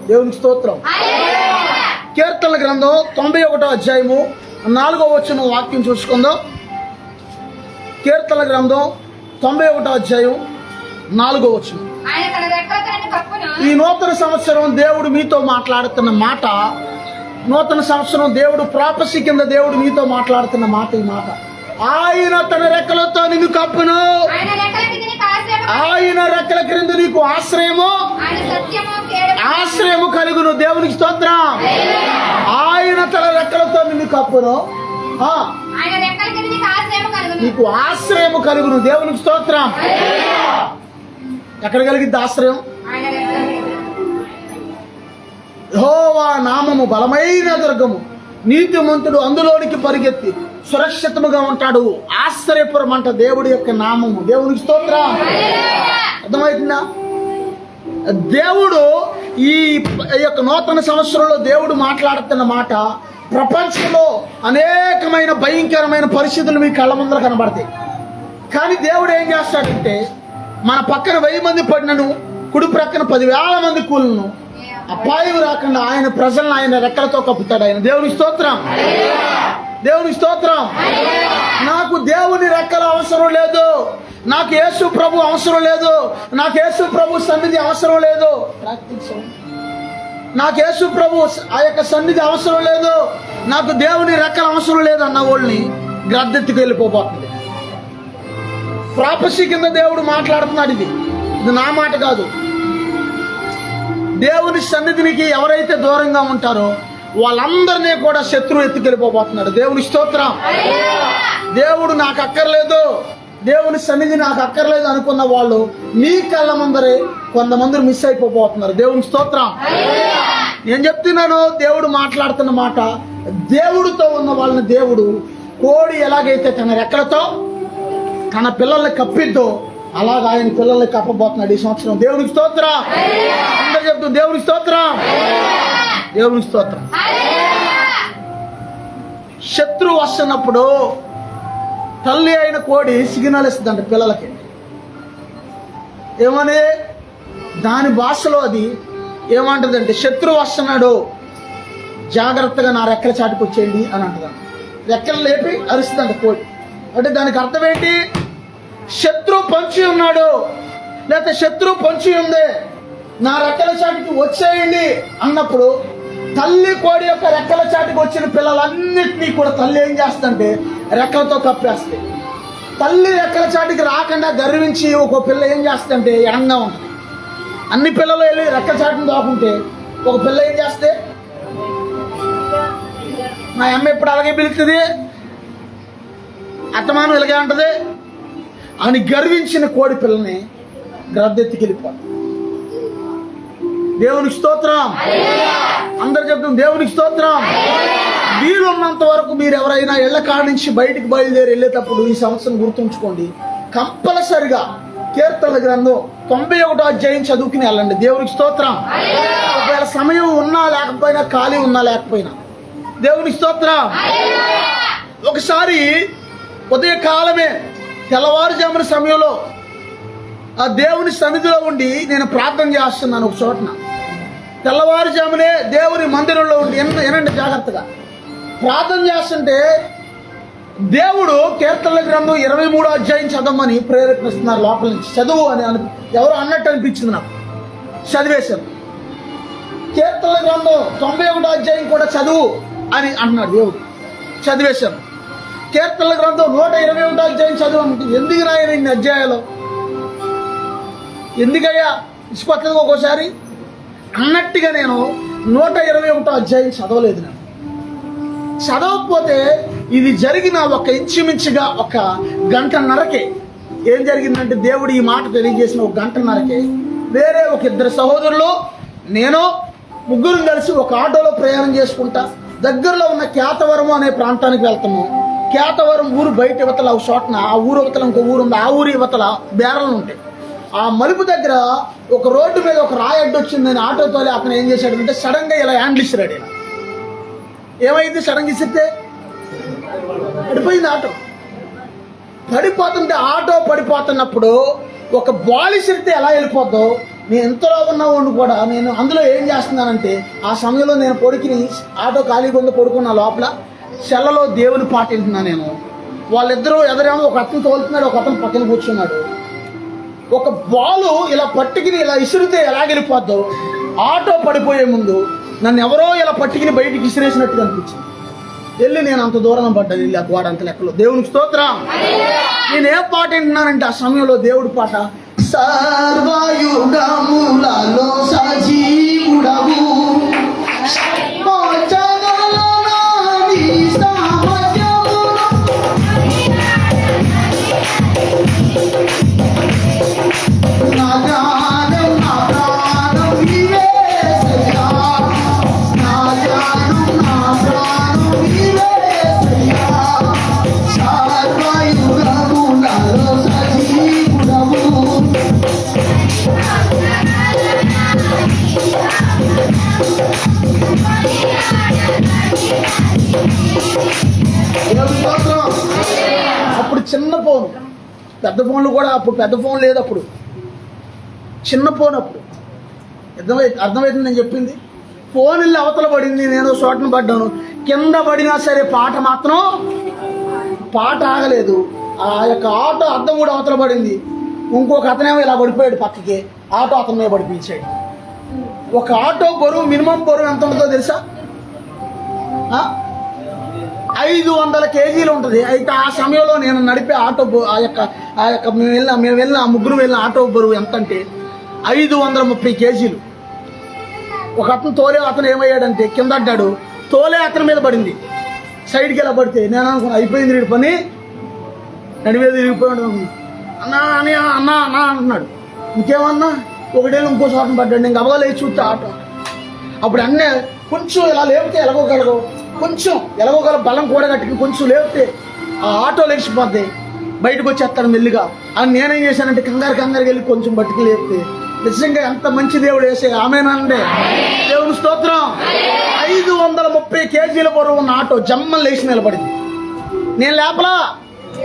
దేవునికి స్తోత్రం. కీర్తనల గ్రంథం 91వ అధ్యాయము 4వ వచనం వాక్యం చూసుకుందాం. కీర్తనల గ్రంథం 91వ అధ్యాయం 4వ వచనం. ఈ నూతన సంవత్సరం దేవుడు మీతో మాట్లాడుతున్న మాట, నూతన సంవత్సరం దేవుడు ప్రాపసీ కింద దేవుడు మీతో మాట్లాడుతున్న మాట ఈ మాట. ఆయన తన రెక్కలతో నిన్ను కప్పును, ఆయన రెక్కల క్రింద నీకు ఆశ్రయము కలుగును. దేవునికి స్తోత్రం. ఆయన తన రెక్కలతో నిన్ను కప్పును, నీకు ఆశ్రయము కలుగును. దేవునికి స్తోత్రం. ఎక్కడ కలిగిద్ది ఆశ్రయం? యెహోవా నామము బలమైన దుర్గము, నీతిమంతుడు అందులోనికి పరిగెత్తి సురక్షితముగా ఉంటాడు. ఆశ్చర్యపురం అంట దేవుడి యొక్క నామము. దేవునికి స్తోత్రం. అర్థమవుతుందా? దేవుడు ఈ యొక్క నూతన సంవత్సరంలో దేవుడు మాట్లాడుతున్న మాట, ప్రపంచంలో అనేకమైన భయంకరమైన పరిస్థితులు మీ కళ్ళ ముందర కనబడతాయి. కానీ దేవుడు ఏం చేస్తాడంటే, మన పక్కన 1000 మంది పడినను, కుడి ప్రక్కన 10,000 మంది కూలను, అపాయం రాకుండా ఆయన ప్రజలను ఆయన రెక్కలతో కప్పుతాడు ఆయన. దేవుని స్తోత్రం. దేవుని స్తోత్రం. నాకు దేవుని రెక్కల అవసరం లేదు, నాకు యేసు ప్రభు అవసరం లేదు, నాకు యేసు ప్రభు సన్నిధి అవసరం లేదు, నాకు యేసు ప్రభు ఆ యొక్క సన్నిధి అవసరం లేదు, నాకు దేవుని రెక్కల అవసరం లేదు అన్న వాళ్ళని గ్రద్దెత్తుకు వెళ్ళిపోతుంది. ప్రాపసీ కింద దేవుడు మాట్లాడుతున్నాడు. ఇది నా మాట కాదు. దేవుని సన్నిధినికి ఎవరైతే దూరంగా ఉంటారో వాళ్ళందరినీ కూడా శత్రువు ఎత్తుకెళ్ళిపోతున్నాడు. దేవుని స్తోత్రం. దేవుడు నాకు అక్కర్లేదు, దేవుని సన్నిధి నాకు అక్కర్లేదు అనుకున్న వాళ్ళు మీ కళ్ళ ముందరే కొంతమంది మిస్ అయిపోతున్నారు. దేవుని స్తోత్రం. నేను చెప్తున్నాను, దేవుడు మాట్లాడుతున్న మాట, దేవుడితో ఉన్న వాళ్ళని దేవుడు, కోడి ఎలాగైతే తన రెక్కలతో తన పిల్లల్ని కప్పిద్దో అలాగా ఆయన పిల్లల్ని కప్పబోతున్నాడు ఈ సంవత్సరం. దేవునికి స్తోత్రం. అందరూ చెప్తాం దేవునికి స్తోత్రం. దేవునికి స్తోత్రం. శత్రువు వస్తున్నప్పుడు తల్లి అయిన కోడి సిగ్నల్ ఇస్తుందంట పిల్లలకి. ఏమని? దాని భాషలో అది ఏమంటదంటే, శత్రువు వస్తున్నాడు, జాగ్రత్తగా నా రెక్కల చాటుకు వచ్చేయండి అని అంటదంట. రెక్కలు లేపి అరుస్తుందంట కోడి. అంటే దానికి అర్థం ఏంటి? శత్రువు పొంచి ఉన్నాడు, లేకపోతే శత్రువు పొంచి ఉంది, నా రెక్కల చాటుకి వచ్చేయండి అన్నప్పుడు తల్లి కోడి యొక్క రెక్కల చాటుకు వచ్చిన పిల్లలన్నింటినీ కూడా తల్లి ఏం చేస్తుందంటే రెక్కలతో కప్పేస్తాయి. తల్లి రెక్కల చాటుకి రాకుండా గర్వించి ఒక పిల్ల ఏం చేస్తుందంటే ఎడంగా ఉంటుంది. అన్ని పిల్లలు వెళ్ళి రెక్కల చాటుని దాకుంటే ఒక పిల్ల ఏం చేస్తే, మా అమ్మ ఎప్పుడు అలాగే పిలుస్తుంది, అత్తమానం ఇలాగే ఉంటుంది అని గర్వించిన కోడి పిల్లని గ్రద్దెత్తికెళ్ళిపోతుంది. దేవునికి స్తోత్రం. అందరు చెప్తాం దేవునికి స్తోత్రం. వీలున్నంత వరకు మీరు ఎవరైనా ఇళ్ల కాడ నుంచి బయటికి బయలుదేరి వెళ్ళేటప్పుడు ఈ సంవత్సరం గుర్తుంచుకోండి, కంపల్సరిగా కీర్తనల గ్రంథం 91వ అధ్యాయం చదువుకుని వెళ్ళండి. దేవునికి స్తోత్రం. ఒకవేళ సమయం ఉన్నా లేకపోయినా, ఖాళీ ఉన్నా లేకపోయినా, దేవునికి స్తోత్రం. ఒకసారి ఉదయకాలమే తెల్లవారుజామున సమయంలో ఆ దేవుని సన్నిధిలో ఉండి నేను ప్రార్థన చేస్తున్నాను. ఒక చోటన తెల్లవారుజామునే దేవుని మందిరంలో ఉండి వినండి జాగ్రత్తగా, ప్రార్థన చేస్తుంటే దేవుడు కీర్తనల గ్రంథం 23వ అధ్యాయం చదవమని ప్రేరేపిస్తున్నారు లోపల నుంచి. చదువు అని ఎవరు అన్నట్టు అనిపించింది నాకు. చదివేశాను. కీర్తనల గ్రంథం 91వ అధ్యాయం కూడా చదువు అని అంటున్నాడు దేవుడు. చదివేశాను. కీర్తనల గ్రంథం 121వ అధ్యాయం చదువు అంటే, ఎందుకు రాయను ఇన్ని అధ్యాయాలు, ఎందుకయ్యా ఇసుకొత్తది ఒక్కోసారి అన్నట్టుగా నేను 121వ అధ్యాయం చదవలేదు. నేను చదవకపోతే ఇది జరిగిన ఒక ఇంచుమించుగా 1 గంటన్నరకే ఏం జరిగిందంటే, దేవుడు ఈ మాట తెలియజేసిన 1 గంటన్నరకే వేరే ఒక 2 సహోదరులు నేను ముగ్గురు కలిసి ఒక ఆటోలో ప్రయాణం చేసుకుంటా దగ్గరలో ఉన్న కేతవరం అనే ప్రాంతానికి వెళ్తాము. కేతవరం ఊరు బయట ఇవతల ఒక చోటన, ఆ ఊరు ఇవతల ఇంకో ఊరు ఉంది, ఆ ఊరు ఇవతల బేరలు ఉంటాయి. ఆ మలుపు దగ్గర ఒక రోడ్డు మీద ఒక రాయి అడ్డు వచ్చిందని ఆటోతో అతను ఏం చేశాడంటే సడన్ గా ఇలా హ్యాండిల్ ఇస్తాడు. ఇలా ఏమైంది? సడన్ గా ఇస్తే పడిపోయింది ఆటో. పడిపోతుంటే ఆటో పడిపోతున్నప్పుడు ఒక బాల్ ఇసిరితే ఎలా వెళ్ళిపోద్దో నేను ఎంతలో ఉన్నవాడిని కూడా నేను అందులో ఏం చేస్తున్నానంటే ఆ సమయంలో నేను పొడికిని ఆటో ఖాళీగా ఉందో పడుకున్న లోపల సెల్లలో దేవుని పాట వింటున్నాను నేను. వాళ్ళిద్దరూ ఎదురేమో ఒక అతను తోలుతున్నాడు, ఒక అతను పక్కన కూర్చున్నాడు. ఒక బాలు ఇలా పట్టుకుని ఇలా ఇసురితే ఎలాగెళ్ళిపోద్దో ఆటో పడిపోయే ముందు నన్ను ఎవరో ఇలా పట్టుకుని బయటికి ఇసిరేసినట్టుగా అనిపించింది. వెళ్ళి నేను అంత దూరం పడ్డాను, వెళ్ళి ఆ గోడ అంత లెక్కలో. దేవునికి స్తోత్రం. నేను ఏ పాట వింటున్నానంటే ఆ సమయంలో దేవుడి పాట, సర్వయుగములలో సజీవుడవు అప్పుడు చిన్న ఫోన్, పెద్ద ఫోన్లు కూడా అప్పుడు పెద్ద ఫోన్ లేదు, అప్పుడు చిన్న ఫోన్. అప్పుడు అర్థమవుతుంది నేను చెప్పింది. ఫోన్ వెళ్ళి అవతల పడింది, నేను చోటను పడ్డాను. కింద పడినా సరే పాట మాత్రం పాట ఆగలేదు. ఆ యొక్క ఆటో అద్దం కూడా అవతల పడింది. ఇంకొక అతనేమో ఇలా పడిపోయాడు పక్కకి, ఆటో అతని మీద పడిపించాడు. ఒక ఆటో బరువు మినిమం బరువు ఎంత ఉంటుందో తెలుసా? 500 కేజీలు ఉంటుంది. అయితే ఆ సమయంలో నేను నడిపే ఆటో ఆ యొక్క మేము వెళ్ళిన ఆ ముగ్గురు వెళ్ళిన ఆటో బరువు ఎంత అంటే 530 కేజీలు. ఒక అతను తోలే అతను ఏమయ్యాడంటే కింద అడ్డాడు, తోలే అతని మీద పడింది. సైడ్కి ఎలా పడితే నేను అనుకున్నా అయిపోయింది వీడి పని, నడిమీద తిరిగిపోయాడు. అన్నా అని అన్నా అన్నా అంటున్నాడు. ఇంకేమన్నా ఒకటేళ్ళు ఇంకో చోటను పడ్డాడు. నేను గబగా లేచి చూస్తే ఆటో. అప్పుడు అన్నీ కొంచెం ఇలా లేపితే ఎలాగోగలగో, కొంచెం ఎలాగోగల బలం కూడా కట్టుకుని కొంచెం లేపితే ఆ ఆటో లేచిపోద్ది, బయటకు వచ్చేస్తాను మెల్లిగా అని నేనేం చేశానంటే కంగారు వెళ్ళి కొంచెం బట్టుకు లేపితే నిజంగా ఎంత మంచి దేవుడు వేసే ఆమెనండి. దేవుని స్తోత్రం. 530 కేజీల బరువు ఉన్న ఆటో జమ్మని లేచి నిలబడింది. నేను లేపలా,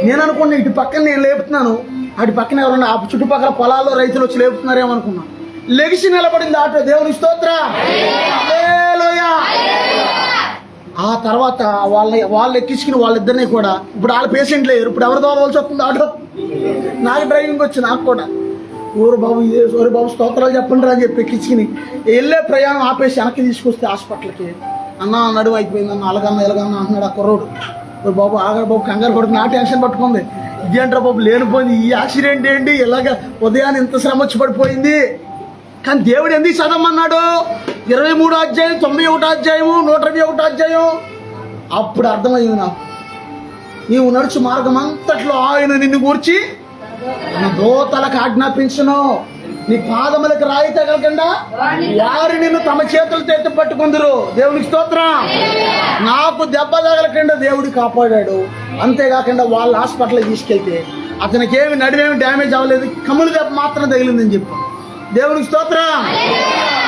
నేను అనుకున్నా ఇటు పక్కన నేను లేపుతున్నాను, అటు పక్కన ఎవరన్నా ఆ చుట్టుపక్కల పొలాల్లో రైతులు వచ్చి లేపుతున్నారేమో అనుకున్నా. లెగిసి నిలబడింది ఆటో. దేవుని స్తోత్రం. హల్లెలూయా. ఆ తర్వాత వాళ్ళు ఎక్కించుకుని వాళ్ళిద్దరినీ కూడా, ఇప్పుడు వాళ్ళ పేషెంట్ లేరు, ఇప్పుడు ఎవరు తోలవలసి వస్తుంది ఆటో. నాకు డ్రైవింగ్ వచ్చి నాకు కూడా ఊరు బాబు స్తోత్రాలు చెప్పండి అని చెప్పి ఎక్కించుకుని వెళ్ళే ప్రయాణం ఆపేసి వెనక్కి తీసుకొస్తే హాస్పిటల్కి. అన్న నడువు అయిపోయింది అన్న, అలాగన్నా ఎలాగన్నా అంటున్నాడు ఆ కుర్రోడు. బాబు ఆగడు బాబు, కంగారు పడుతుంది. నా టెన్షన్ పట్టుకుంది, ఇదేంట్రా బాబు లేనిపోయింది, ఈ యాక్సిడెంట్ ఏంటి, ఇలాగ ఉదయాన్ని ఇంత శ్రమ వచ్చి పడిపోయింది. కానీ దేవుడు ఎందుకు చదవమన్నాడు? 23వ అధ్యాయం, 91వ అధ్యాయము, 121వ అధ్యాయం. అప్పుడు అర్థమయ్యింది నాకు, నీవు నడుచు మార్గం అంతట్లో ఆయన నిన్ను గూర్చి తన దూతలకు ఆజ్ఞాపించును, నీ పాదములకు రాయి తగలకుండా వారు నిన్ను తమ చేతులతో ఎత్తి పట్టుకుందరు. దేవునికి స్తోత్రం. నాకు దెబ్బ తగలకుండా దేవుడు కాపాడాడు. అంతేకాకుండా వాళ్ళ హాస్పిటల్కి తీసుకెళ్తే అతనికి ఏమి నడివేమి డ్యామేజ్ అవ్వలేదు, కమ్ములు దెబ్బ మాత్రం తగిలిందని చెప్పు. దేవునికి స్తోత్రం.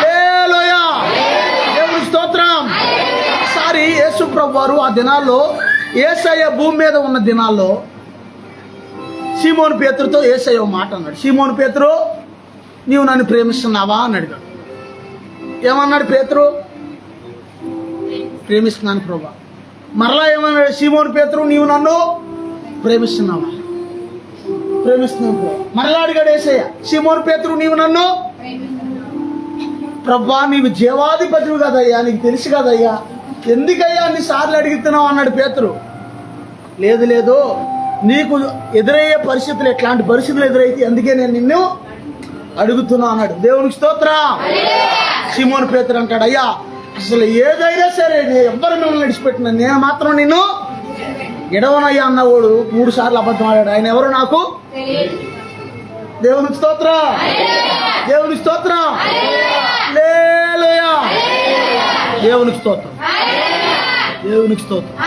హల్లెలూయా. దేవునికి స్తోత్రం. ఒకసారి యేసు ప్రభు వారు ఆ దినాల్లో, యేసయ్య భూమి మీద ఉన్న దినాల్లో సీమోను పేతురుతో యేసయ్య మాట అన్నాడు. సీమోను పేతురు, నీవు నన్ను ప్రేమిస్తున్నావా అని అడిగాడు. ఏమన్నాడు పేతురు? ప్రేమిస్తున్నాను ప్రభా. మరలా ఏమన్నాడు సీమోను పేతురు, నీవు నన్ను ప్రేమిస్తున్నావా? ప్రేమిస్తున్నాను ప్రభా. మరలా అడిగాడు యేసయ్య, సీమోను పేతురు నీవు నన్ను? ప్రభా నీవు జీవాధిపతివి కదయ్యా, నీకు తెలుసు కదయ్యా, ఎందుకయ్యా అన్నిసార్లు అడుగుతున్నావు అన్నాడు పేతురు. లేదు నీకు ఎదురయ్యే పరిస్థితులు, ఎట్లాంటి పరిస్థితులు ఎదురైతే అందుకే నేను నిన్ను అడుగుతున్నా అన్నాడు. దేవునికి స్తోత్రం. సీమోను పేతురు అంటాడు, అయ్యా అసలు ఏదైనా సరే ఎవ్వరు మిమ్మల్ని నడిచిపెట్టిన నేను మాత్రం నిన్ను ఎడవనయ్యా అన్నవాడు 3 సార్లు అబద్ధం ఆడాడు. ఆయన ఎవరు నాకు? దేవునికి స్తోత్రం. దేవునికి స్తోత్రం. హల్లెలూయా. దేవునికి స్తోత్రం. దేవునికి స్తోత్రం.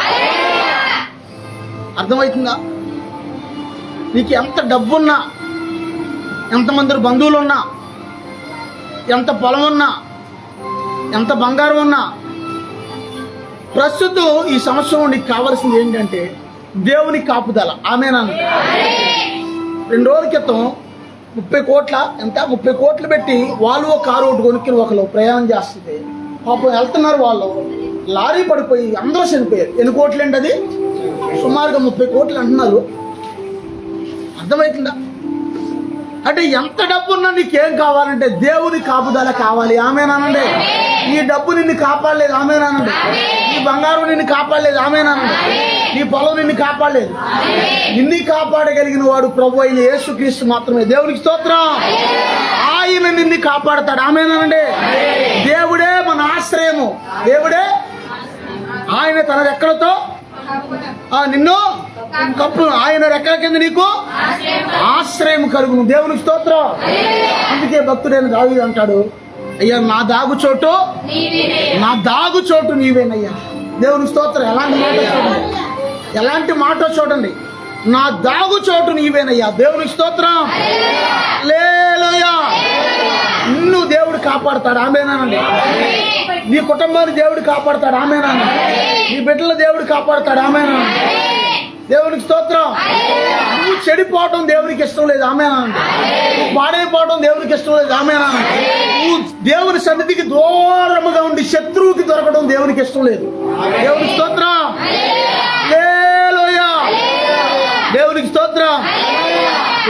అర్థమవుతుందా? నీకు ఎంత డబ్బున్నా, ఎంతమంది బంధువులు ఉన్నా, ఎంత పొలం ఉన్నా, ఎంత బంగారం ఉన్నా, ప్రస్తుతం ఈ సంవత్సరం నీకు కావాల్సింది ఏంటంటే దేవుని కాపుదల. ఆమేనా? 2 రోజుల క్రితం 30 కోట్ల ఎంత 30 కోట్లు పెట్టి వాళ్ళు ఒక కారు ఒకటి కొనుక్కుని ఒకరు ప్రయాణం చేస్తుంది. పాపం వెళ్తున్నారు, వాళ్ళు లారీ పడిపోయి అందరూ చనిపోయారు. ఎన్ని కోట్లు అండి అది? సుమారుగా 30 కోట్లు అంటున్నారు. అర్థమవుతుందా? అంటే ఎంత డబ్బు ఉన్నా నీకేం కావాలంటే దేవుని కాపుదల కావాలి. ఆమేనానండి. నీ డబ్బు నిన్ను కాపాడలేదు. ఆమేనానండి. నీ బంగారం నిన్ను కాపాడలేదు. ఆమేనానండి. నీ పొలం నిన్ను కాపాడలేదు. నిన్ను కాపాడగలిగిన వాడు ప్రభు అయిన యేసుక్రీస్తు మాత్రమే. దేవునికి స్తోత్రం. ఆయన నిన్ను కాపాడతాడు. ఆమేనానండి. దేవుడే మన ఆశ్రయము. దేవుడే ఆయన తన రెక్కలతో నిన్ను కప్పు. ఆయన రెక్కల కింద నీకు ఆశ్రయం కలుగును. దేవునికి స్తోత్రం. అందుకే భక్తుడైన దావీదు అంటాడు, అయ్యా నా దాగుచోటు నీవేనయ్యా. దేవునికి స్తోత్రం. ఎలాంటి మాట చూడండి, ఎలాంటి మాట చూడండి. నా దాగుచోటు నీవేనయ్యా. దేవునికి స్తోత్రం. హల్లెలూయా. నిన్ను దేవుడు కాపాడతాడు. ఆమేనానండి. నీ కుటుంబాన్ని దేవుడు కాపాడతాడు. ఆమేనానండి. నీ బిడ్డల దేవుడు కాపాడతాడు. ఆమేనానండి. దేవునికి స్తోత్రం. నువ్వు చెడిపోవటం దేవునికి ఇష్టం లేదు. ఆమేనానండి. నువ్వు పాడైపోవటం దేవునికి ఇష్టం లేదు. ఆమేనానండి. నువ్వు దేవుని సన్నిధికి దూరముగా ఉండి శత్రువుకి దొరకడం దేవునికి ఇష్టం లేదు. దేవునికి స్తోత్రం. హల్లెలూయా. దేవునికి స్తోత్రం.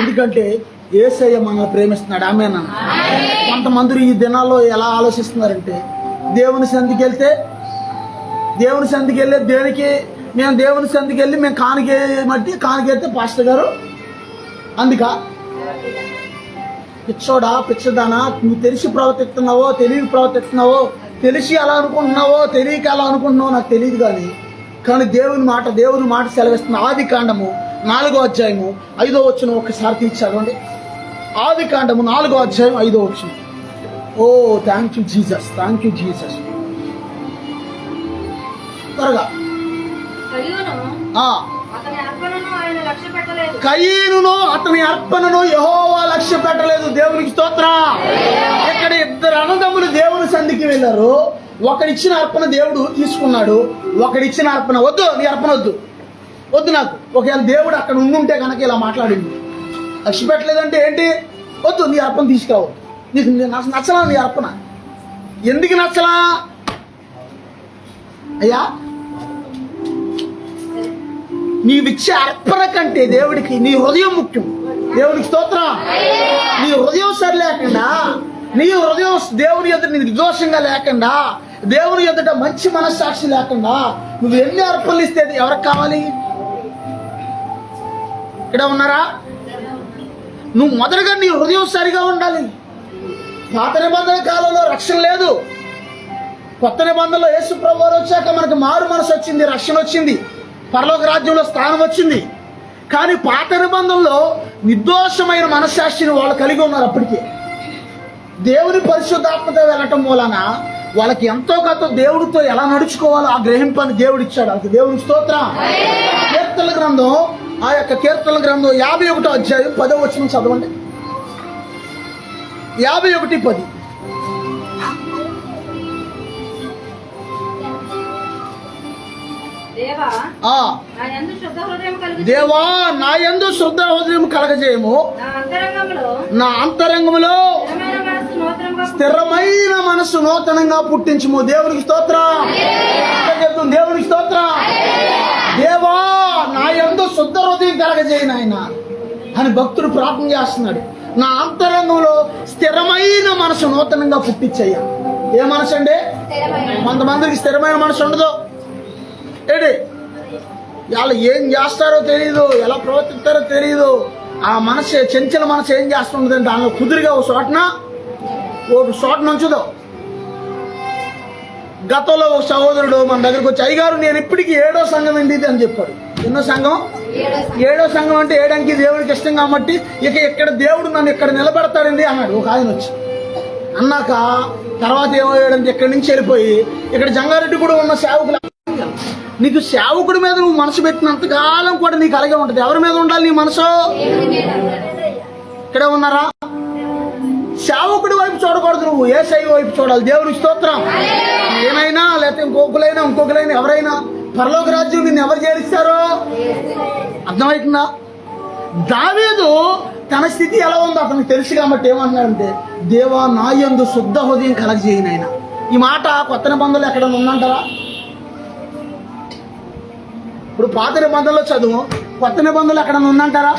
ఎందుకంటే యేసయ్య మనల్ని ప్రేమిస్తున్నాడు. ఆమేనానండి. కొంతమంది ఈ దినాల్లో ఎలా ఆలోచిస్తున్నారంటే, దేవుని సన్నిధికి వెళ్ళే దేనికి మేము దేవుని సందికి వెళ్ళి మేము కానికేస్తే పాస్టర్ గారు అందుక పిచ్చదానా నువ్వు తెలిసి ప్రవర్తిస్తున్నావో తెలియక ప్రవర్తిస్తున్నావో, తెలిసి అలా అనుకుంటున్నావో తెలియక అలా అనుకుంటున్నావో నాకు తెలియదు. కానీ దేవుని మాట సెలవిస్తున్న ఆదికాండము 4వ అధ్యాయము 5వ వచనం ఒక్కసారి తీసి చదవండి. ఆదికాండము 4వ అధ్యాయం 5వ వచనం. ఓ థ్యాంక్ యూ జీసస్. త్వరగా. కయీనును అతని అర్పణను యెహోవా లక్ష్య పెట్టలేదు. దేవునికి స్తోత్రం. ఇక్కడ 2 అన్నదమ్ములు దేవుని సన్నిధికి వెళ్ళారు. ఒకడిచ్చిన అర్పణ దేవుడు తీసుకున్నాడు. ఒకడిచ్చిన అర్పణ వద్దు, నీ అర్పణ వద్దు నాకు. ఒకవేళ దేవుడు అక్కడ ఉండుంటే కనుక ఇలా మాట్లాడింది. లక్ష్య పెట్టలేదంటే ఏంటి? వద్దు, నీ అర్పణ తీసుకురావు. నీకు నచ్చలా నీ అర్పణ. ఎందుకు నచ్చలా అయ్యా? నీవిచ్చే అర్పణ కంటే దేవుడికి నీ హృదయం ముఖ్యం. దేవునికి స్తోత్రం. నీ హృదయం సరి లేకుండా, నీ హృదయం దేవుని ఎదుట నిర్దోషంగా లేకుండా, దేవుని ఎదుట మంచి మనస్సాక్షి లేకుండా నువ్వు ఎన్ని అర్పణలు ఇస్తే ఎవరికి కావాలి? ఇక్కడ ఉన్నారా? నువ్వు మొదటగా నీ హృదయం సరిగా ఉండాలి. పాత నిబంధన కాలంలో రక్షణ లేదు. కొత్త నిబంధనలో యేసు ప్రభువు వచ్చాక మనకు మారు మనసు వచ్చింది, రక్షణ వచ్చింది, పరలోక రాజ్యంలో స్థానం వచ్చింది. కానీ పాత నిబంధనలో నిర్దోషమైన మనస్సాక్షిని వాళ్ళు కలిగి ఉన్నారు. అప్పటికే దేవుని పరిశుద్ధాత్మతో వెళ్ళటం వలన వాళ్ళకి ఎంతో కొంత దేవుడితో ఎలా నడుచుకోవాలో ఆ గ్రహింపని దేవుడు ఇచ్చాడు. అది దేవుని స్తోత్రం. కీర్తనల గ్రంథం 51వ అధ్యాయం 10వ వచనం చదవండి. 51:10. దేవా నా యందు శుద్ధ హృదయం కలగజేయము, నా అంతరంగములో స్థిరమైన మనసు నూతనంగా పుట్టించుము. దేవునికి స్తోత్రం. దేవునికి స్తోత్రం. దేవా నా యందు శుద్ధ హృదయం కలగజేయను ఆయన అని భక్తుడు ప్రార్థన చేస్తున్నాడు. నా అంతరంగంలో స్థిరమైన మనసు నూతనంగా పుట్టించయ్యా. ఏ మనసు అండి? కొంతమందికి స్థిరమైన మనసు ఉండదు. ఏంటి వాళ్ళు ఏం చేస్తారో తెలియదు, ఎలా ప్రవర్తిస్తారో తెలియదు. ఆ మనసు చెంచల మనసు ఏం చేస్తుండదంటే దానిలో కుదురుగా ఒక చోట నుంచదు. గతంలో ఒక సహోదరుడు మన దగ్గరకు వచ్చి, అయ్యగారు నేను ఇప్పటికీ 7వ సంఘం ఏంటి అని చెప్పాడు. ఎన్నో సంఘం? 7వ సంఘం అంటే 7 దేవుడికి ఇష్టం కాబట్టి ఇక్కడ దేవుడు నన్ను ఇక్కడ నిలబెడతాడండి అన్నాడు ఒక ఆయన వచ్చి. అన్నాక తర్వాత ఏమయ్యాడంటే ఇక్కడి నుంచి వెళ్ళిపోయి ఇక్కడ జంగారెడ్డి కూడా ఉన్న సేవకులు, నీకు సేవకుడి మీద నువ్వు మనసు పెట్టినంత కాలం కూడా నీకు అలాగే ఉంటుంది. ఎవరి మీద ఉండాలి నీ మనసు? ఇక్కడే ఉన్నారా? సేవకుడి వైపు చూడకూడదు, నువ్వు యేసయ్య వైపు చూడాలి. దేవునికి స్తోత్రం. నేనైనా లేకపోతే ఇంకొకరైనా ఎవరైనా పరలోక రాజ్యం నిన్ను ఎవరు చేరిస్తారో అర్థమవుతుందా? దావీదు తన స్థితి ఎలా ఉందో అతనికి తెలుసు కాబట్టి ఏమన్నాడంటే, దేవా నా యందు శుద్ధ హృదయం కలగజేయను ఆయన. ఈ మాట కొత్త నిబంధనలు ఎక్కడన్నా ఉందంటారా? ఇప్పుడు పాత నిబంధనలో చదువు, కొత్త నిబంధనలు ఎక్కడన్నా ఉందంటారా?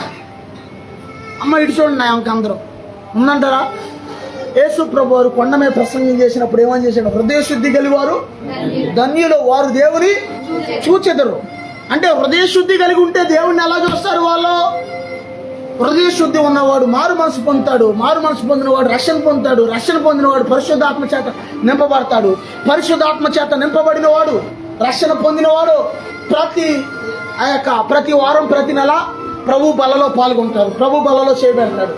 అమ్మ ఇటు చూడండి అందరూ ఉందంటారా? యేసు ప్రభు వారు కొండ మీద ప్రసంగం చేసినప్పుడు ఏమని చేశాడు? హృదయ శుద్ధి కలిగి వారు ధన్యులు, వారు దేవుని చూచెదరు. అంటే హృదయ శుద్ధి కలిగి ఉంటే దేవుడిని ఎలా చూస్తారు వాళ్ళు? హృదయ శుద్ధి ఉన్నవాడు మారు మనసు పొందుతాడు, మారు మనసు పొందినవాడు రక్షణ పొందుతాడు, రక్షణ పొందినవాడు పరిశుద్ధాత్మ చేత నింపబడతాడు, పరిశుద్ధాత్మ చేత నింపబడిన వాడు రక్షణ పొందినవాడు ప్రతి వారం ప్రతి నెల ప్రభు బలలో పాల్గొంటారు, ప్రభు బలలో చేయబెడతాడు.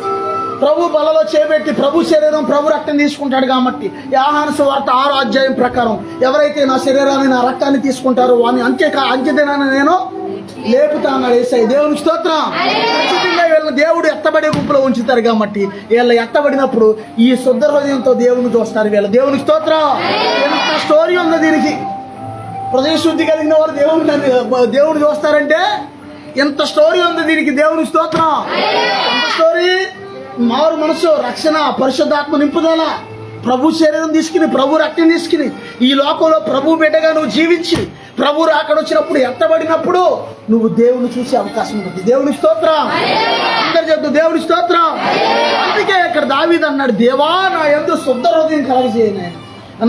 ప్రభు బలలో చేపెట్టి ప్రభు శరీరం ప్రభు రక్తం తీసుకుంటాడు. కాబట్టి యోహాను సువార్త 6వ అధ్యాయం ప్రకారం ఎవరైతే నా శరీరాన్ని నా రక్తాన్ని తీసుకుంటారో వాడిని అంత్యదినాన నేను లేపుతా అన్నాడు యేసయ్య. దేవునికి స్తోత్రం. ఖచ్చితంగా వీళ్ళని దేవుడు ఎత్తబడే గుంపులో ఉంచుతారు. కాబట్టి వీళ్ళ ఎత్తబడినప్పుడు ఈ శుద్ధ హృదయంతో దేవుని చూస్తారు వీళ్ళ. దేవునికి స్తోత్రం. ఎంత స్టోరీ ఉందో దీనికి. హృదయ శుద్ధి కలిగిన వారు దేవుడు చూస్తారంటే ఎంత స్టోరీ ఉంది దీనికి. దేవునికి స్తోత్రం. ఎంత స్టోరీ! మారు మనసు, రక్షణ, పరిశుద్ధాత్మ నింపుదల, ప్రభు శరీరం తీసుకుని ప్రభు రక్తం తీసుకుని ఈ లోకంలో ప్రభు బిడ్డగా నువ్వు జీవించి ప్రభు అక్కడ వచ్చినప్పుడు ఎత్తబడినప్పుడు నువ్వు దేవుని చూసే అవకాశం ఉంటుంది. దేవుని స్తోత్రం. అందరు చెప్తూ దేవుని స్తోత్రం. అందుకే ఇక్కడ దావీదు అన్నాడు, దేవా నా యందు శుద్ధ హృదయం కలగజేయను,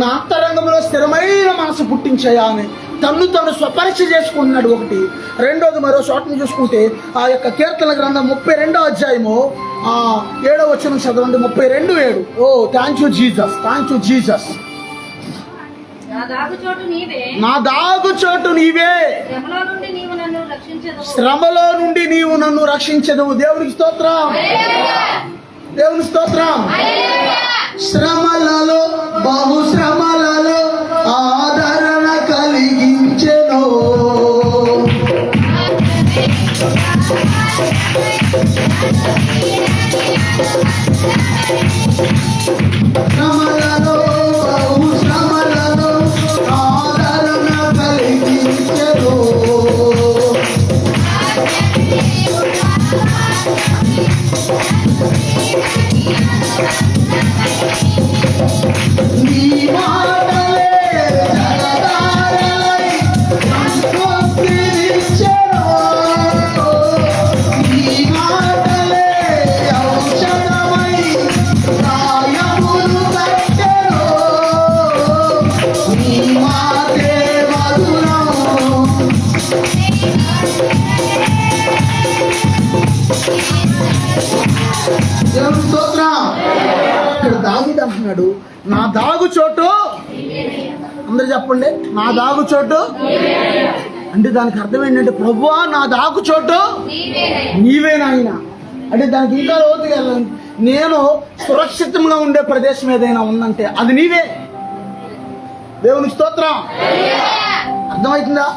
నా అంతరంగంలో స్థిరమైన మనసు పుట్టించాయా అని తను స్వపరీక్ష చేసుకుంటున్నాడు. ఒకటి. రెండోది మరో చోటను చూసుకుంటే ఆ యొక్క కీర్తన గ్రంథం 32వ అధ్యాయము 7వ వచనం చదవండి. 32:7. Oh thank you Jesus, thank you Jesus. నా దాగు చోటు నీవే, శ్రమలో నుండి నీవు నన్ను రక్షించెదవు. దేవునికి స్తోత్రం. దేవుని స్తోత్రం. శ్రమలలో బహుశ్రమలలో ఆదరణ కలిగించెను. శ్రమలలో బహుశ్రమలలో ఆదరణ కలిగించెను. నీ మాటలే జలధారలై సంతృప్తినిచ్చెను. నీ మాటలే ఔషధమై గాయములు కట్టెను. నీ మాటే మధురం. దేవుని స్తోత్రం. ఇక్కడ దావీదు అంటున్నాడు, నా దాగు చోటు, అందరు చెప్పండి, నా దాగు చోటు అంటే దానికి అర్థం ఏంటంటే, ప్రభువా నా దాగు చోటు నీవే నాయన. అంటే దానికి ఇంకా లోతుగా వెళ్ళాలి. నేను సురక్షితంగా ఉండే ప్రదేశం ఏదైనా ఉందంటే అది నీవే. దేవునికి స్తోత్రం. అర్థమవుతుందా?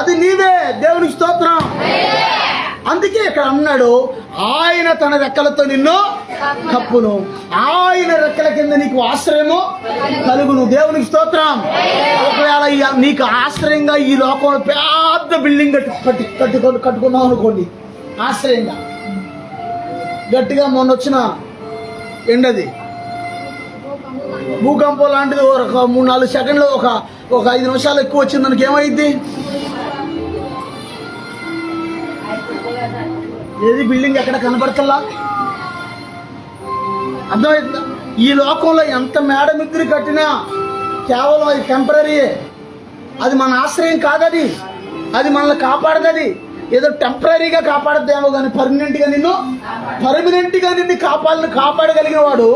అది నీవే. దేవునికి స్తోత్రం. అందుకే ఇక్కడ అన్నాడు, ఆయన తన రెక్కలతో నిన్ను కప్పును, ఆయన రెక్కల కింద నీకు ఆశ్రయము కలుగును. దేవునికి స్తోత్రం. ఒకవేళ నీకు ఆశ్రయంగా ఈ లోకంలో పెద్ద బిల్డింగ్ కట్టుకున్నావు అనుకోండి, ఆశ్రయంగా గట్టిగా మొన్న వచ్చిన ఎండది భూకంపం లాంటిది ఒక 3-4 సెకండ్లు ఒక 5 నిమిషాలు ఎక్కువ వచ్చింది దానికి ఏమైంది? ఏది బిల్డింగ్ ఎక్కడ కనబడతల్లా? అర్థమవుతుందా? ఈ లోకంలో ఎంత మేడ మిద్దులు కట్టినా కేవలం అది టెంపరీయే. అది మన ఆశ్రయం కాదది. అది మనల్ని కాపాడదది. ఏదో టెంపరీగా కాపాడద్దేమో కానీ పర్మనెంట్గా నిన్ను కాపాడగలిగిన వాడు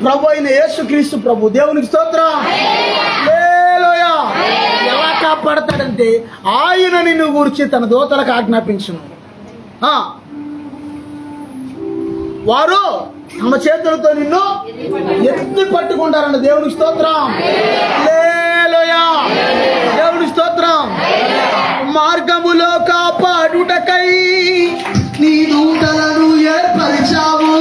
ప్రభు అయిన యేసుక్రీస్తు ప్రభు. దేవునికి స్తోత్రం. హల్లెలూయా. ఎలా కాపాడతాడంటే ఆయన నిన్ను గూర్చి తన దూతలకు ఆజ్ఞాపించును, వారు తమ చేతులతో నిన్ను ఎత్తి పట్టుకుంటారన్న. దేవునికి స్తోత్రం. హల్లెలూయా. దేవునికి స్తోత్రం. మార్గములో కాపాడుటకై నీ దూతలను ఏర్పరిచావు.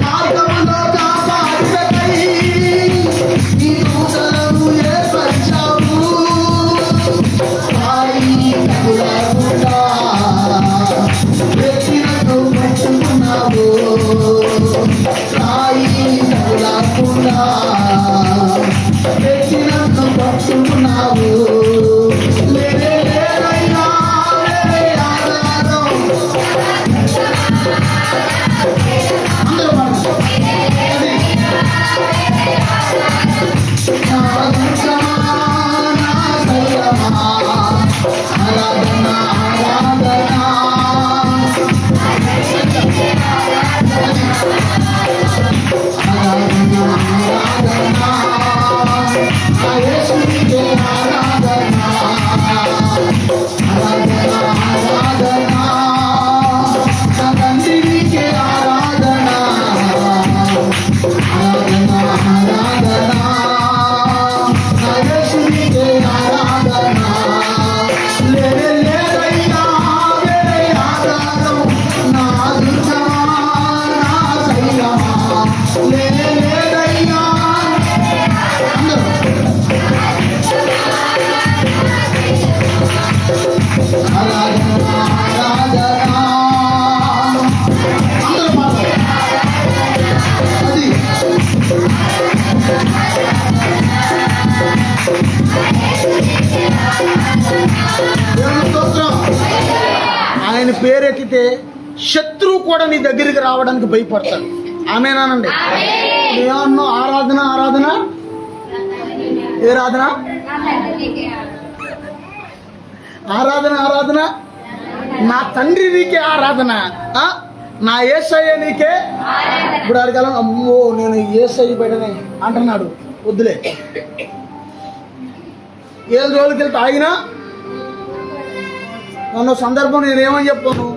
మార్గములో కాపాడుటకై నీ దూతలను ఏర్పరిచావు. వ్యక్తిగత కలిగితే శత్రువు కూడా నీ దగ్గరికి రావడానికి భయపడతాడు. ఆమేనానండి. ఏమన్నా ఆరాధన ఆరాధన ఏ ఆరాధన ఆరాధన ఆరాధన నా తండ్రి నీకే ఆరాధన, నా యేసయ్య నీకే. ఇప్పుడు అడగాల అమ్మో నేను యేసయ్య బయటనే అంటున్నాడు, వద్దులే. 7 రోజులకి వెళ్తే ఆయన మొన్న సందర్భం నేనేమని చెప్పాను,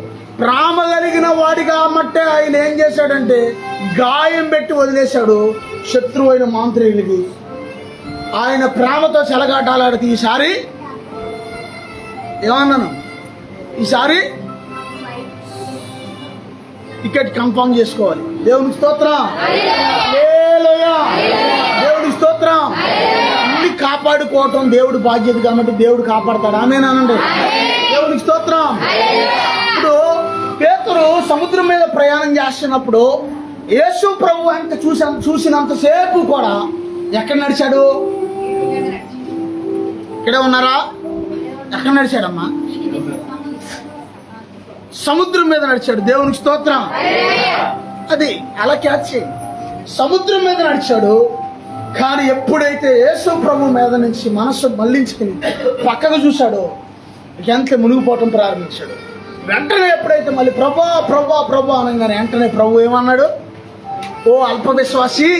ప్రేమ కలిగిన వాడిగా మట్టే ఆయన ఏం చేశాడంటే గాయం పెట్టి వదిలేశాడు శత్రువు అయిన మాంత్రికులకి. ఆయన ప్రేమతో చెలగాటాలాడితే ఈసారి ఏమన్నాను, ఈసారి టికెట్ కన్ఫర్మ్ చేసుకోవాలి. దేవునికి స్తోత్రం, హల్లెలూయా, దేవునికి స్తోత్రం. అన్ని కాపాడుకోవటం దేవుడి బాధ్యత కాబట్టి దేవుడు కాపాడతాడు. ఆమేనండి. దేవునికి స్తోత్రం. ఇప్పుడు పేతురు సముద్రం మీద ప్రయాణం చేస్తున్నప్పుడు యేసు ప్రభు అంటే చూసినంతసేపు కూడా ఎక్కడ నడిచాడు? ఇక్కడే ఉన్నారా? ఎక్కడ నడిచాడమ్మా? సముద్రం మీద నడిచాడు. దేవునికి స్తోత్రం. అది అలా క్యాచ్ చేయి. సముద్రం మీద నడిచాడు. కానీ ఎప్పుడైతే యేసు ప్రభు మీద నుంచి మనస్సు మళ్లించుకుని పక్కకు చూశాడో ఎంత మునిగిపోవటం ప్రారంభించాడు. వెంటనే ఎప్పుడైతే మళ్ళీ ప్రభా ప్రభా ప్రభా అనగానే వెంటనే ప్రభు ఏమన్నాడు, ఓ అల్ప విశ్వాసి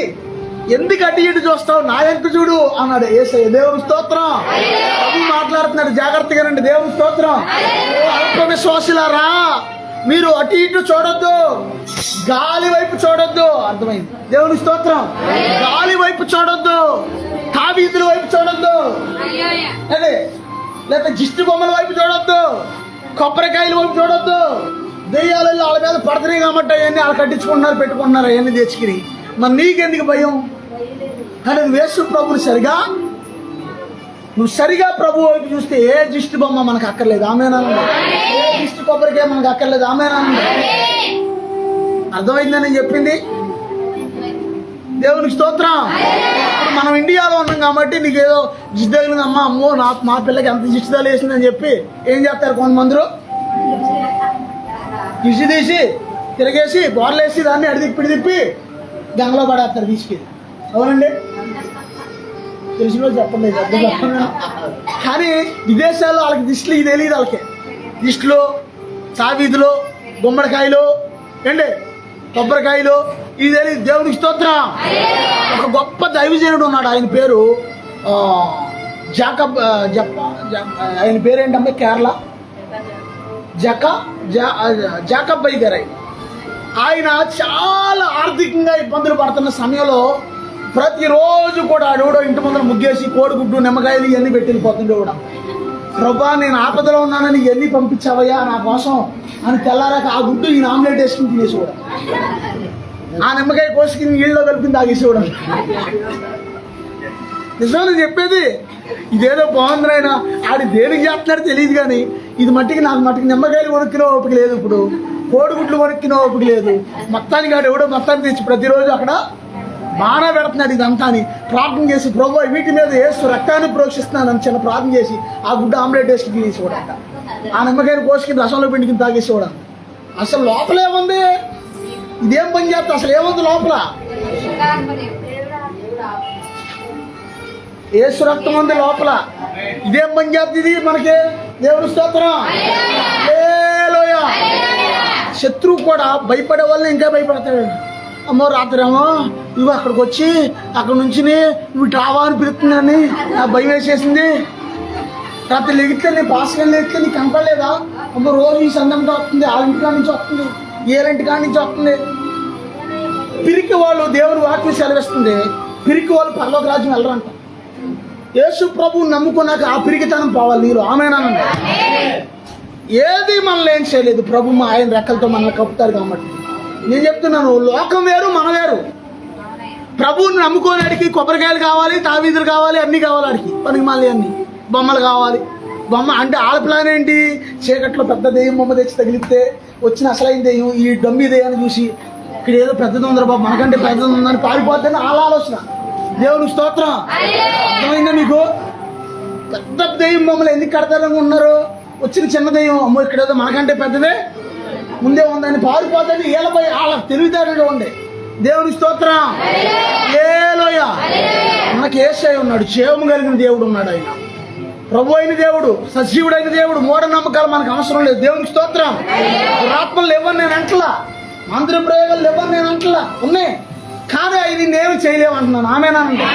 ఎందుకు అటు ఇటు చూస్తావు, నా వెంట చూడు అన్నాడు యేసయ్య. దేవుని స్తోత్రం. ప్రభు మాట్లాడుతున్నాడు, జాగ్రత్తగా రండి. దేవుని స్తోత్రం. ఓ అల్ప విశ్వాసులారా, మీరు అటు ఇటు చూడొద్దు, గాలి వైపు చూడొద్దు. అర్థమైంది? దేవుని స్తోత్రం. గాలి వైపు చూడొద్దు, తాబీదుల వైపు చూడొద్దు, అదే లేకపోతే జిష్టి బొమ్మల వైపు చూడొద్దు, కొబ్బరికాయల వైపు చూడొద్దు. దెయ్యాలు వాళ్ళ మీద పడుతున్నాయి కాబట్టి అవన్నీ వాళ్ళు కట్టించుకుంటున్నారు, పెట్టుకుంటున్నారు అవన్నీ తెచ్చుకుని. మరి నీకెందుకు భయం? కానీ యేసు ప్రభుని నువ్వు సరిగా ప్రభు వైపు చూస్తే ఏ దిష్టి బొమ్మ మనకు అక్కర్లేదు. ఆమేనండి. ఏ దిష్టి కొబ్బరికాయ మనకు అక్కర్లేదు. ఆమేనండి. అర్థమైందని నేను చెప్పింది. దేవునికి స్తోత్రం. మనం ఇండియాలో ఉన్నాం కాబట్టి నీకు ఏదో దిష్టి తగిలింది, అమ్మో మా పిల్లకి ఎంత దిష్టి తగిలేసిందని చెప్పి ఏం చేస్తారు కొంతమంది, దిష్టి తీసి తిరగేసి బోర్లేసి దాన్ని అడిదిప్పి తిప్పి గంగలో పడేస్తారు తీసుకెళ్ళి. అవునండి, తెలిసిన వాళ్ళు చెప్పండి. కానీ విదేశాల్లో వాళ్ళకి దిష్టిలు ఇది తెలియదు. వాళ్ళకి దిష్టిలో తాబీదులో గుమ్మడికాయలు ఏంటి కొబ్బరికాయలు ఇది తెలియదు. దేవునికి స్తోత్రం. ఒక గొప్ప దైవజనుడు ఉన్నాడు, ఆయన పేరు జాకబ్ ఆయన పేరేంటంటే కేరళ జాకబ్ బై గారు. ఆయన చాలా ఆర్థికంగా ఇబ్బందులు పడుతున్న సమయంలో ప్రతిరోజు కూడా ఆడేవాడు ఇంటి ముందర ముగ్గేసి కోడిగుడ్డు నిమ్మకాయలు ఇవన్నీ పెట్టి వెళ్ళిపోతుండే కూడా. ప్రభా నేను ఆపదలో ఉన్నానని ఇవన్నీ పంపించావయ్యా నా కోసం అని తెల్లారాక ఆ గుడ్డు ఈయన ఆమ్లెట్ వేసుకుని తినేసేవాడు, ఆ నిమ్మకాయ కోసుకుని నీళ్ళలో కలిపి తాగేసేవాడు. నిజమని చెప్పేది. ఇదేదో బాగుంది ఆయన, ఆడి దేనికి చేస్తున్నాడో తెలియదు కానీ ఇది నాకు మట్టికి నిమ్మకాయలు కొనుక్కునే ఓపిక లేదు, ఇప్పుడు కోడిగుడ్లు కొనుక్కునే ఓపిక లేదు. మొత్తానికి ఆడు ఎవడో మొత్తాన్ని తెచ్చి ప్రతిరోజు అక్కడ బాగా పెడుతున్నాడు. ఇదంతా అని ప్రార్థన చేసి ప్రభు వీటి మీద వేస్తూ రక్తాన్ని ప్రోక్షిస్తున్నానని చిన్న ప్రార్థన చేసి ఆ గుడ్డ ఆమ్లెట్ వేసుకుని తినేసేవాడు. ఆ నిమ్మకాయలు కోసుకుని రసంలో పిండికి తాగేసేవాడు. అసలు లోపల ఏముంది? ఇదేం పని చేస్తా? అసలు ఏముంది లోపల? యేసు రక్తం ఉంది లోపల. ఇదేం పని చేస్తుంది మనకి? దేవుని స్తోత్రం. హల్లెలూయా. శత్రువు కూడా భయపడే వాళ్ళని ఇంకా భయపడతాడు. అమ్మో రాత్రేమో నువ్వు అక్కడికి వచ్చి అక్కడ నుంచి నువ్వు రావా అని పిలుస్తుందని నాకు భయం వేసేసింది. రాత్రి లెగితే నీ పాస్కల్ లెగితే నీకు కనపడలేదా? అమ్మో రోజు ఈ సందంతో వస్తుంది, ఆ ఇంటికాడ నుంచి వస్తుంది, ఏరింటికాడ నుంచి వస్తుంది. పిరికి వాళ్ళు దేవుని వాక్యం సెలవిస్తుంది, పిరికి వాళ్ళు పరలోక రాజ్యం వెళ్ళరంట. యేసు ప్రభువుని నమ్ముకున్నాక ఆ పిరికితనం పోవాలి నీరు. ఆమేనండి. ఏది మనల్ని ఏం చేయలేదు. ప్రభు ఆయన రెక్కలతో మనల్ని కప్పుతారు కాబట్టి నేను చెప్తున్నాను, లోకం వేరు మన వేరు. ప్రభువుని నమ్ముకోలేడికి కొబ్బరికాయలు కావాలి, తావీదులు కావాలి, అన్నీ కావాలి. ఆడికి పనికి మళ్ళీ అన్ని బొమ్మలు కావాలి. బొమ్మ అంటే వాళ్ళ ప్లాన్ ఏంటి? చీకట్లో పెద్ద దెయ్యం బొమ్మ తెచ్చి తగిలిస్తే వచ్చిన అసలైన దెయ్యం ఈ డమ్మి దెయ్యాన్ని చూసి ఇక్కడ ఏదో పెద్దది ఉందరా బాబు మనకంటే పెద్దది ఉందని పారిపోద్దని వాళ్ళ ఆలోచన. దేవునికి స్తోత్రం. అర్థమైందా మీకు? పెద్ద దెయ్యం బొమ్మలు ఎందుకు కడతారని ఉన్నారు? వచ్చిన చిన్న దెయ్యం అమ్మో ఇక్కడేదో మనకంటే పెద్దదే ముందే ఉందని పారిపోతుంది. వీళ్ళపై వాళ్ళకి తెలివితేటలు ఉండే. దేవుని స్తోత్రం. హల్లెలూయా. మనకి యేసయ్య ఉన్నాడు, జీవము కలిగిన దేవుడు ఉన్నాడు. ఆయన ప్రభు అయిన దేవుడు, సజీవుడైన దేవుడు. మూఢనమ్మకాలు మనకు అవసరం లేదు. దేవునికి స్తోత్రం. ఆత్మలు ఇవ్వని నేను అంటలా, మంత్ర ప్రయోగాలు ఇవ్వని నేను అంటలా, ఉన్నాయి. కానీ అవి నేను చేయలేమంటున్నాను. ఆమేనండి.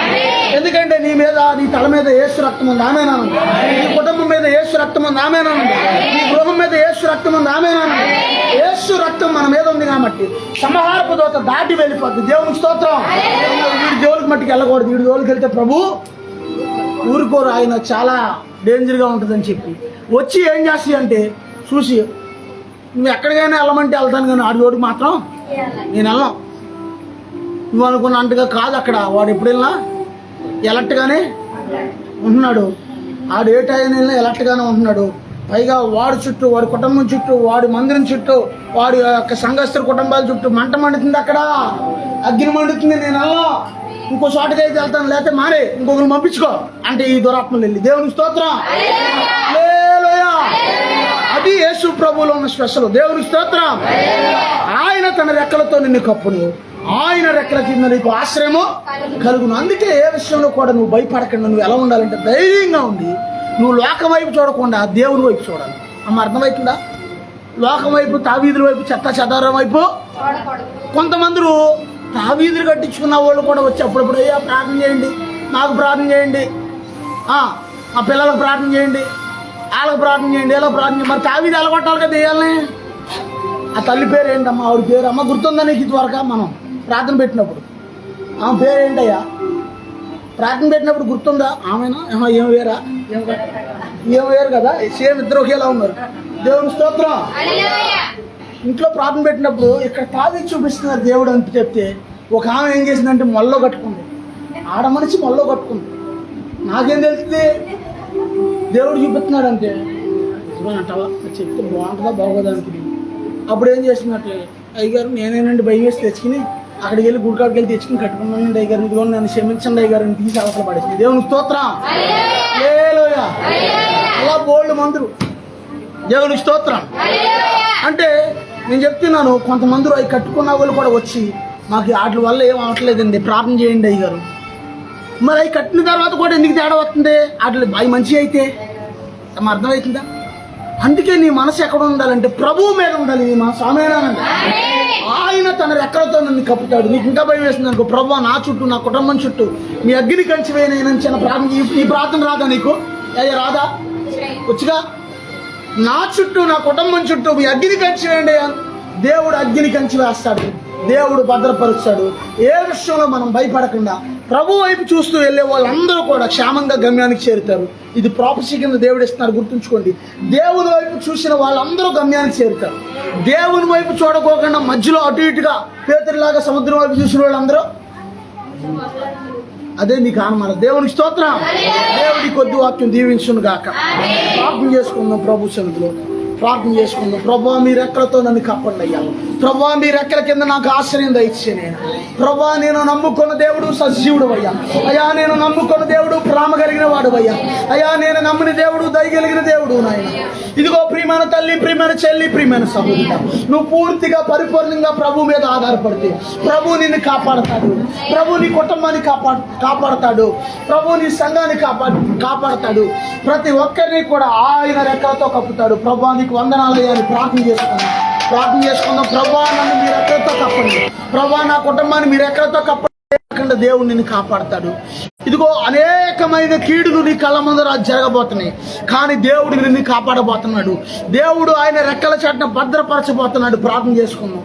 ఎందుకంటే నీ మీద, నీ తల మీద యేసు రక్తం ఉంది. ఆమేనండి. నీ కుటుంబం మీద యేసు రక్తం ఉంది. ఆమేనండి. నీ గృహం మీద యేసు రక్తం ఉంది. ఆమేనండి. యేసు రక్తం మన మీద ఉంది కాబట్టి సంహారపు దోత దాటి వెళ్ళిపోద్ది. దేవునికి స్తోత్రం. వీడి జోలికి మట్టికి వెళ్ళకూడదు. వీడి జోలికి వెళ్తే ప్రభు ఊరుకోరు. ఆయన చాలా డేంజర్గా ఉంటుందని చెప్పి వచ్చి ఏం చేస్తాయి అంటే చూసి, నువ్వు ఎక్కడికైనా వెళ్ళమంటే వెళ్తాను, కానీ ఆడి జోడికి మాత్రం నేను వెళ్ళను. నువ్వు అనుకున్న అంటగా కాదు. అక్కడ వాడు ఎప్పుడు వెళ్ళినా ఎలర్ట్గానే ఉంటున్నాడు. ఆడు ఏ టైం వెళ్ళినా ఎలర్ట్గానే ఉంటున్నాడు. పైగా వాడి చుట్టూ, వాడి కుటుంబం చుట్టూ, వాడి మందిరం చుట్టూ, వాడి యొక్క సంఘస్థుల కుటుంబాల చుట్టూ మంట మండుతుంది. అక్కడ అగ్ని మండుతుంది. నేను వెళ్ళను, ఇంకో చోటకైతే వెళ్తాను, లేకపోతే మారే ఇంకొకరు పంపించుకో అంటే ఈ దురాత్మలు వెళ్ళి. దేవునికి స్తోత్రం. హల్లెలూయా. అది యేసు ప్రభువులో ఉన్న స్పెషల్. దేవునికి స్తోత్రం. ఆయన తన రెక్కలతో నిన్ను కప్పును, ఆయన రెక్కల కింద నీకు ఆశ్రయము కలుగును. అందుకే ఏ విషయంలో కూడా నువ్వు భయపడకుండా నువ్వు ఎలా ఉండాలంటే ధైర్యంగా ఉండి, నువ్వు లోకం వైపు చూడకుండా దేవుని వైపు చూడాలి. అమ్మ అర్థమవుతుందా? లోకం వైపు, తావీదుల వైపు, చెత్త చెదారం వైపు. కొంతమంది తావీదులు కట్టించుకున్న వాళ్ళు కూడా వచ్చి అప్పుడప్పుడు అయ్యా ప్రార్థన చేయండి, నాకు ప్రార్థన చేయండి, మా పిల్లలకు ప్రార్థన చేయండి, వాళ్ళకి ప్రార్థన చేయండి, ఎలా ప్రార్థన చేయండి. మరి తావీదు ఎలా కొట్టాలి కదా వేయాలని. ఆ తల్లి పేరు ఏంటమ్మా? ఆవిడ పేరు అమ్మ గుర్తుందా నీకు? ఇదివరకు మనం ప్రార్థన పెట్టినప్పుడు ఆమె పేరు ఏంటయ్యా? ప్రార్థన పెట్టినప్పుడు గుర్తుందా? ఆమెనా? ఏం వేరా? ఏం వేరు కదా, సేమ్ ఇద్దరు ఒకేలా ఉన్నారు. దేవుని స్తోత్రం. ఇంట్లో ప్రార్థన పెట్టినప్పుడు ఇక్కడ తావీదు చూపిస్తున్నారు దేవుడు అని చెప్తే, ఒక ఆమె ఏం చేసిందంటే మొల్లో కట్టుకుంది. ఆడ మనిషి మొల్లో కట్టుకుంది. నాకేం తెలుస్తుంది దేవుడు చూపిస్తున్నాడు అంటే? అంటావా? చెప్తే బాగుంటుందా బాగోదానికి. అప్పుడు ఏం చేస్తున్నట్లే, అయ్యగారు నేనేనండి భయం వేసి తెచ్చుకుని అక్కడికి వెళ్ళి గుడికాడికి వెళ్ళి తెచ్చుకుని కట్టుకున్నానండి అయ్యగారు, ఇదిగో నన్ను క్షమించండి అయ్యగారు తీసి అవసరం పడేసింది. దేవుని స్తోత్రం. హల్లెలూయా. అలా బోల్డ్ మందురు. దేవుని స్తోత్రం. అంటే నేను చెప్తున్నాను, కొంతమంది అవి కట్టుకున్న వాళ్ళు కూడా వచ్చి మాకు వాటి వల్ల ఏం అవట్లేదండి, ప్రార్థన చేయండి అయ్యగారు. మరి అవి కట్టిన తర్వాత కూడా ఎందుకు తేడా వస్తుంది? వాటి అవి మంచి అయితే అర్థమవుతుందా? అందుకే నీ మనసు ఎక్కడ ఉండాలంటే ప్రభువు మీద ఉండాలి. నీ మనసు ఆమేనండి. ఆయన తన రెక్కలతో నన్ను కప్పుతాడు. నీకు ఇంకా భయం వేస్తుంది అనుకో, ప్రభు నా చుట్టూ, నా కుటుంబం చుట్టూ మీ అగ్ని కంచి వేయనని చిన్న ప్రార్థన. ఈ ప్రార్థన రాదా నీకు? అయ్యా రాదా? వచ్చుగా. నా చుట్టూ, నా కుటుంబం చుట్టూ మీ అగ్ని కంచి వేయండి. దేవుడు అగ్ని కంచి వేస్తాడు, దేవుడు భద్రపరుస్తాడు. ఏ విషయంలో మనం భయపడకుండా ప్రభు వైపు చూస్తూ వెళ్ళే వాళ్ళందరూ కూడా క్షేమంగా గమ్యానికి చేరుతారు. ఇది ప్రాపర్సీ కింద దేవుడు ఇస్తున్నారు, గుర్తుంచుకోండి. దేవుని వైపు చూసిన వాళ్ళందరూ గమ్యానికి చేరుతారు. దేవుని వైపు చూడకోకుండా మధ్యలో అటు ఇటుగా పేతురులాగా సముద్రం వైపు చూసిన వాళ్ళందరూ, అదే నీకు ఆనమాల. దేవునికి స్తోత్రం. దేవుడి కొద్ది వాక్యం దీవించును గాక. ప్రార్థన చేసుకుందాం ప్రభు సన్నిధిలో. ప్రార్థన చేసుకుందాం. ప్రభా మీ రెక్కలతో నన్ను కప్పండి అయ్యా. ప్రభా మీ రెక్కల కింద నాకు ఆశ్రయం దయచే. నేను ప్రభా నేను నమ్ముకున్న దేవుడు సజీవుడు అయ్యా. అయ్యా నేను నమ్ముకున్న దేవుడు ప్రేమ కలిగిన వాడు అయ్యా. అయ్యా నేను నమ్మిన దేవుడు దయగలిగిన దేవుడు నాయన. ఇదిగో ప్రియమైన తల్లి, ప్రియమైన చెల్లి, ప్రియమైన సహోదరుడా, నువ్వు పూర్తిగా పరిపూర్ణంగా ప్రభు మీద ఆధారపడితే ప్రభు నిన్ను కాపాడతాడు. ప్రభు నీ కుటుంబాన్ని కాపాడతాడు. ప్రభు నీ సంఘాన్ని కాపాడతాడు. ప్రతి ఒక్కరిని కూడా ఆయన రెక్కలతో కప్పుతాడు. ప్రభు నీకు వందనాలయ్యా అని ప్రార్థన చేసుకుందాం. ప్రభా నన్ను మీరు ఎక్కడితో కప్పండి. ప్రభా నా కుటుంబాన్ని మీరు ఎక్కడితో కప్పండి. దేవుడు నిన్ను కాపాడతాడు. ఇదిగో అనేకమైన కీడులు నీ కళ్ళ ముందర జరగబోతున్నాయి, కానీ దేవుడు నిన్ను కాపాడబోతున్నాడు. దేవుడు ఆయన రెక్కల చాటున భద్రపరచబోతున్నాడు. ప్రార్థన చేసుకుందాం.